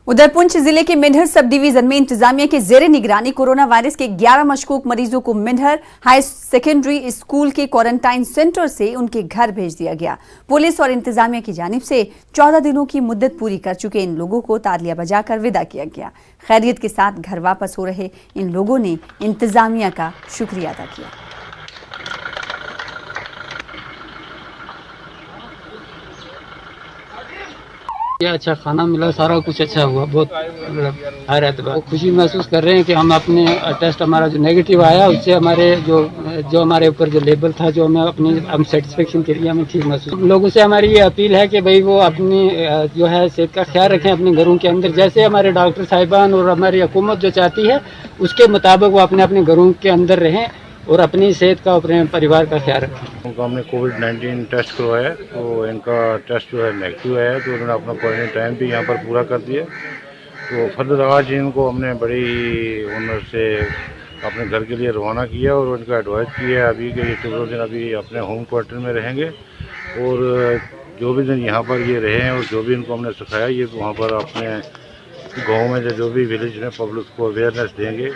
उधर पुंछ जिले के मिन्हर सब डिवीजन में इंतजामिया के जेर निगरानी कोरोना वायरस के 11 मशकूक मरीजों को मिन्हर हाई सेकेंडरी स्कूल के क्वारंटाइन सेंटर से उनके घर भेज दिया गया। पुलिस और इंतजामिया की जानिब से 14 दिनों की मुद्दत पूरी कर चुके इन लोगों को तालियां बजाकर विदा किया गया। खैरियत के साथ घर वापस हो रहे इन लोगों ने इंतजामिया का शुक्रिया अदा किया। ये अच्छा खाना मिला, सारा कुछ अच्छा हुआ, बहुत मतलब खुशी महसूस कर रहे हैं कि हम अपने टेस्ट हमारा जो नेगेटिव आया उससे हमारे जो हमारे ऊपर जो लेबल था जो हमें अपनी हम सेटिस्फेक्शन के लिए हमें ठीक महसूस। लोगों से हमारी ये अपील है कि भाई वो अपनी जो है सेहत का ख्याल रखें अपने घरों के अंदर, जैसे हमारे डॉक्टर साहिबान और हमारी हुकूमत जो चाहती है उसके मुताबिक वो अपने अपने घरों के अंदर रहें और अपनी सेहत का अपने परिवार का ख्याल रखें। उनको हमने कोविड-19 टेस्ट करवाया तो इनका टेस्ट जो है नेगेटिव आया, तो उन्होंने अपना क्वारंटाइन टाइम भी यहाँ पर पूरा कर दिया। तो फर्दर आज इनको हमने बड़ी हुनर से अपने घर के लिए रवाना किया और उनको एडवाइस किया है अभी कि ये 14 दिन अभी अपने होम क्वार्टर में रहेंगे और जो भी दिन यहाँ पर ये रहे हैं और जो भी इनको हमने सिखाया ये वहाँ पर अपने गाँव में जो भी विलेज में पब्लिक को अवेयरनेस देंगे।